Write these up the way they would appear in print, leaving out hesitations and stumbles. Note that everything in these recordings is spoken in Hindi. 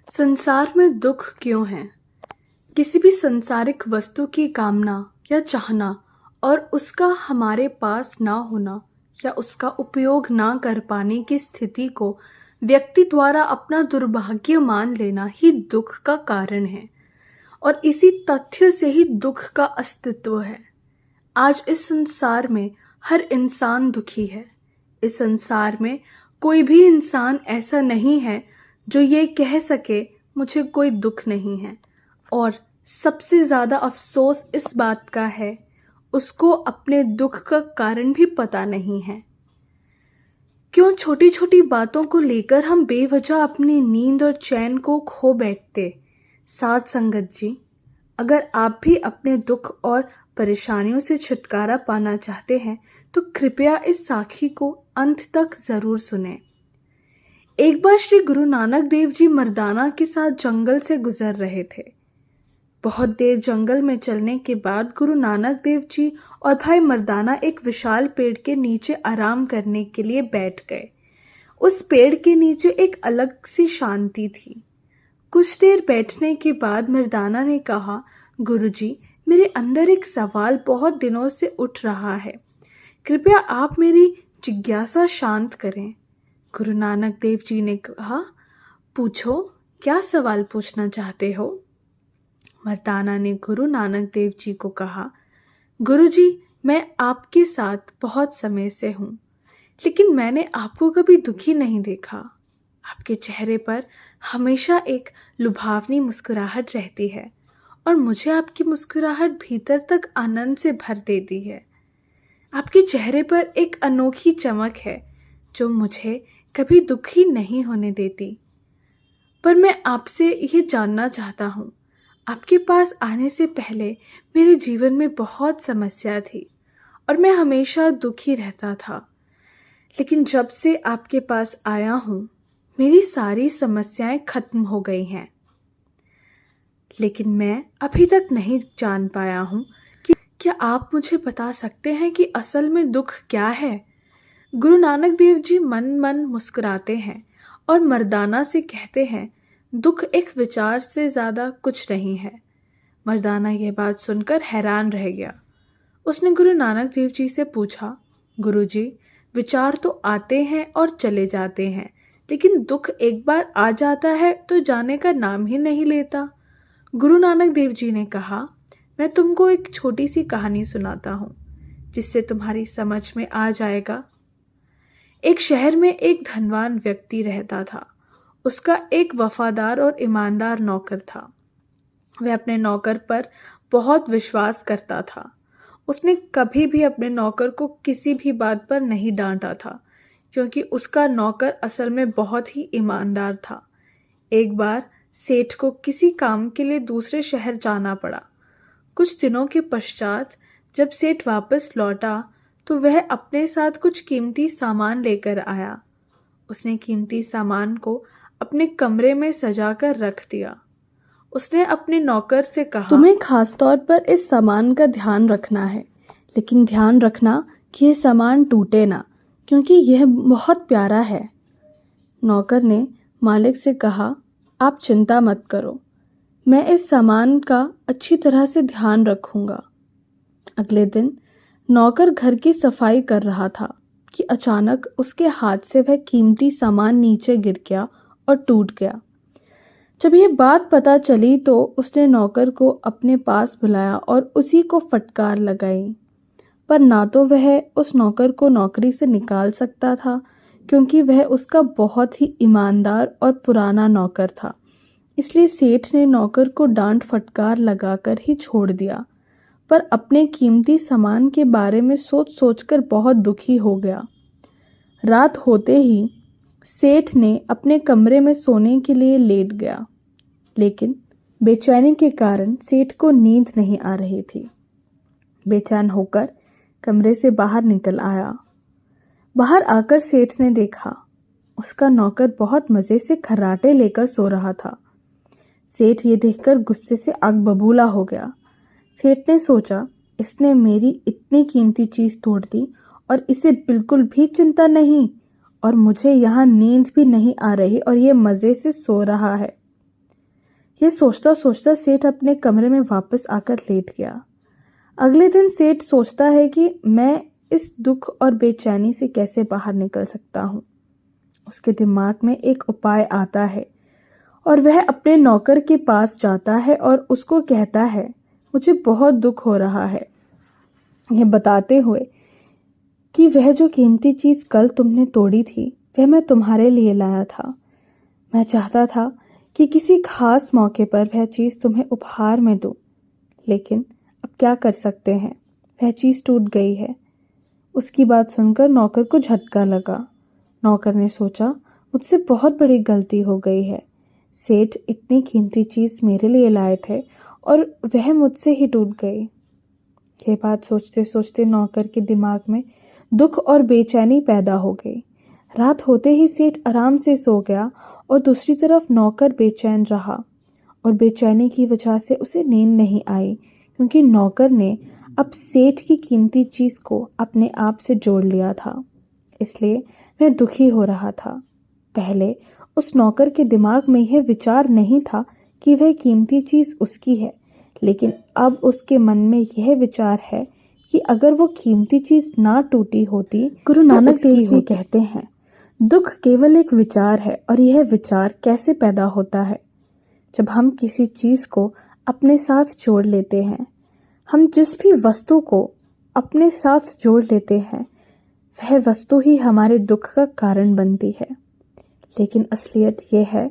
संसार में दुख क्यों है? किसी भी सांसारिक वस्तु की कामना या चाहना और उसका हमारे पास ना होना या उसका उपयोग ना कर पाने की स्थिति को व्यक्ति द्वारा अपना दुर्भाग्य मान लेना ही दुख का कारण है। और इसी तथ्य से ही दुख का अस्तित्व है। आज इस संसार में हर इंसान दुखी है। इस संसार में कोई भी इंसान ऐसा नहीं है जो ये कह सके मुझे कोई दुख नहीं है। और सबसे ज़्यादा अफसोस इस बात का है, उसको अपने दुख का कारण भी पता नहीं है। क्यों छोटी छोटी बातों को लेकर हम बेवजह अपनी नींद और चैन को खो बैठते। साथ संगत जी, अगर आप भी अपने दुख और परेशानियों से छुटकारा पाना चाहते हैं तो कृपया इस साखी को अंत तक जरूर सुनें। एक बार श्री गुरु नानक देव जी मर्दाना के साथ जंगल से गुजर रहे थे। बहुत देर जंगल में चलने के बाद गुरु नानक देव जी और भाई मर्दाना एक विशाल पेड़ के नीचे आराम करने के लिए बैठ गए। उस पेड़ के नीचे एक अलग सी शांति थी। कुछ देर बैठने के बाद मर्दाना ने कहा, गुरुजी, मेरे अंदर एक सवाल बहुत दिनों से उठ रहा है। कृपया आप मेरी जिज्ञासा शांत करें। गुरु नानक देव जी ने कहा, पूछो, क्या सवाल पूछना चाहते हो? मर्दाना ने गुरु नानक देव जी को कहा, गुरुजी, मैं आपके साथ बहुत समय से हूँ, लेकिन मैंने आपको कभी दुखी नहीं देखा। आपके चेहरे पर हमेशा एक लुभावनी मुस्कुराहट रहती है और मुझे आपकी मुस्कुराहट भीतर तक आनंद से भर देती है। आपके चेहरे पर एक अनोखी चमक है जो मुझे कभी दुखी नहीं होने देती। पर मैं आपसे ये जानना चाहता हूँ, आपके पास आने से पहले मेरे जीवन में बहुत समस्या थी और मैं हमेशा दुखी रहता था। लेकिन जब से आपके पास आया हूँ, मेरी सारी समस्याएं खत्म हो गई हैं। लेकिन मैं अभी तक नहीं जान पाया हूँ कि क्या आप मुझे बता सकते हैं कि असल में दुख क्या है? गुरु नानक देव जी मन मन मुस्कुराते हैं और मर्दाना से कहते हैं, दुख एक विचार से ज़्यादा कुछ नहीं है। मर्दाना यह बात सुनकर हैरान रह गया। उसने गुरु नानक देव जी से पूछा, गुरुजी, विचार तो आते हैं और चले जाते हैं, लेकिन दुख एक बार आ जाता है तो जाने का नाम ही नहीं लेता। गुरु नानक देव जी ने कहा, मैं तुमको एक छोटी सी कहानी सुनाता हूँ जिससे तुम्हारी समझ में आ जाएगा। एक शहर में एक धनवान व्यक्ति रहता था। उसका एक वफादार और ईमानदार नौकर था। वह अपने नौकर पर बहुत विश्वास करता था। उसने कभी भी अपने नौकर को किसी भी बात पर नहीं डांटा था, क्योंकि उसका नौकर असल में बहुत ही ईमानदार था। एक बार सेठ को किसी काम के लिए दूसरे शहर जाना पड़ा। कुछ दिनों के पश्चात जब सेठ वापस लौटा तो वह अपने साथ कुछ कीमती सामान लेकर आया। उसने कीमती सामान को अपने कमरे में सजाकर रख दिया। उसने अपने नौकर से कहा, तुम्हें खास तौर पर इस सामान का ध्यान रखना है, लेकिन ध्यान रखना कि यह सामान टूटे ना, क्योंकि यह बहुत प्यारा है। नौकर ने मालिक से कहा, आप चिंता मत करो, मैं इस सामान का अच्छी तरह से ध्यान रखूंगा। अगले दिन नौकर घर की सफाई कर रहा था कि अचानक उसके हाथ से वह कीमती सामान नीचे गिर गया और टूट गया। जब यह बात पता चली तो उसने नौकर को अपने पास बुलाया और उसी को फटकार लगाई। पर ना तो वह उस नौकर को नौकरी से निकाल सकता था, क्योंकि वह उसका बहुत ही ईमानदार और पुराना नौकर था। इसलिए सेठ ने नौकर को डांट फटकार लगाकर ही छोड़ दिया, पर अपने कीमती सामान के बारे में सोच सोचकर बहुत दुखी हो गया। रात होते ही सेठ ने अपने कमरे में सोने के लिए लेट गया, लेकिन बेचैनी के कारण सेठ को नींद नहीं आ रही थी। बेचैन होकर कमरे से बाहर निकल आया। बाहर आकर सेठ ने देखा, उसका नौकर बहुत मज़े से खर्राटे लेकर सो रहा था। सेठ ये देखकर गुस्से से आग बबूला हो गया। सेठ ने सोचा, इसने मेरी इतनी कीमती चीज़ तोड़ दी और इसे बिल्कुल भी चिंता नहीं, और मुझे यहाँ नींद भी नहीं आ रही और ये मज़े से सो रहा है। यह सोचता सोचता सेठ अपने कमरे में वापस आकर लेट गया। अगले दिन सेठ सोचता है कि मैं इस दुख और बेचैनी से कैसे बाहर निकल सकता हूँ। उसके दिमाग में एक उपाय आता है और वह अपने नौकर के पास जाता है और उसको कहता है, मुझे बहुत दुख हो रहा है, यह बताते हुए कि वह जो कीमती चीज़ कल तुमने तोड़ी थी वह मैं तुम्हारे लिए लाया था। मैं चाहता था कि किसी खास मौके पर वह चीज़ तुम्हें उपहार में दूं, लेकिन अब क्या कर सकते हैं, वह चीज़ टूट गई है। उसकी बात सुनकर नौकर को झटका लगा। नौकर ने सोचा, मुझसे बहुत बड़ी गलती हो गई है। सेठ इतनी कीमती चीज़ मेरे लिए लाए थे और वह मुझसे ही टूट गई। ये बात सोचते सोचते नौकर के दिमाग में दुख और बेचैनी पैदा हो गई। रात होते ही सेठ आराम से सो गया और दूसरी तरफ नौकर बेचैन रहा और बेचैनी की वजह से उसे नींद नहीं आई, क्योंकि नौकर ने अब सेठ की कीमती चीज़ को अपने आप से जोड़ लिया था। इसलिए वह दुखी हो रहा था। पहले उस नौकर के दिमाग में यह विचार नहीं था कि वह कीमती चीज़ उसकी है, लेकिन अब उसके मन में यह विचार है कि अगर वो कीमती चीज़ ना टूटी होती। गुरु नानक देव जी कहते हैं, दुख केवल एक विचार है और यह विचार कैसे पैदा होता है? जब हम किसी चीज़ को अपने साथ जोड़ लेते हैं। हम जिस भी वस्तु को अपने साथ जोड़ लेते हैं वह वस्तु ही हमारे दुख का कारण बनती है। लेकिन असलियत यह है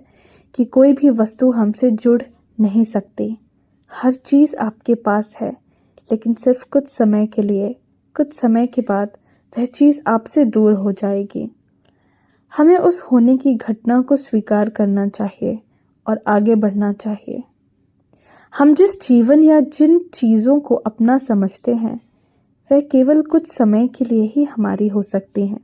कि कोई भी वस्तु हमसे जुड़ नहीं सकती। हर चीज़ आपके पास है, लेकिन सिर्फ कुछ समय के लिए। कुछ समय के बाद वह चीज़ आपसे दूर हो जाएगी। हमें उस होने की घटना को स्वीकार करना चाहिए और आगे बढ़ना चाहिए। हम जिस जीवन या जिन चीज़ों को अपना समझते हैं वह केवल कुछ समय के लिए ही हमारी हो सकती हैं।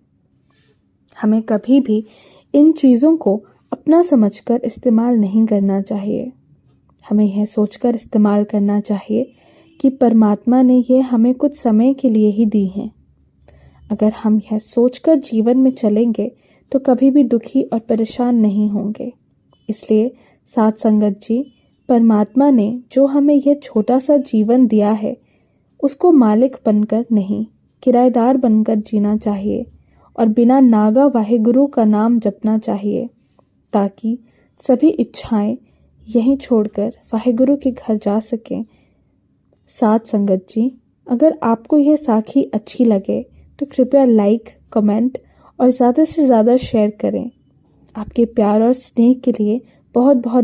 हमें कभी भी इन चीज़ों को अपना समझकर इस्तेमाल नहीं करना चाहिए। हमें यह सोचकर इस्तेमाल करना चाहिए कि परमात्मा ने यह हमें कुछ समय के लिए ही दी हैं। अगर हम यह सोचकर जीवन में चलेंगे तो कभी भी दुखी और परेशान नहीं होंगे। इसलिए साथ संगत जी, परमात्मा ने जो हमें यह छोटा सा जीवन दिया है उसको मालिक बनकर नहीं, किराएदार बनकर जीना चाहिए और बिना नागा वाहेगुरु का नाम जपना चाहिए, ताकि सभी इच्छाएं यहीं छोड़कर वाहेगुरु के घर जा सकें। साथ संगत जी, अगर आपको यह साखी अच्छी लगे तो कृपया लाइक, कमेंट और ज़्यादा से ज़्यादा शेयर करें। आपके प्यार और स्नेह के लिए बहुत बहुत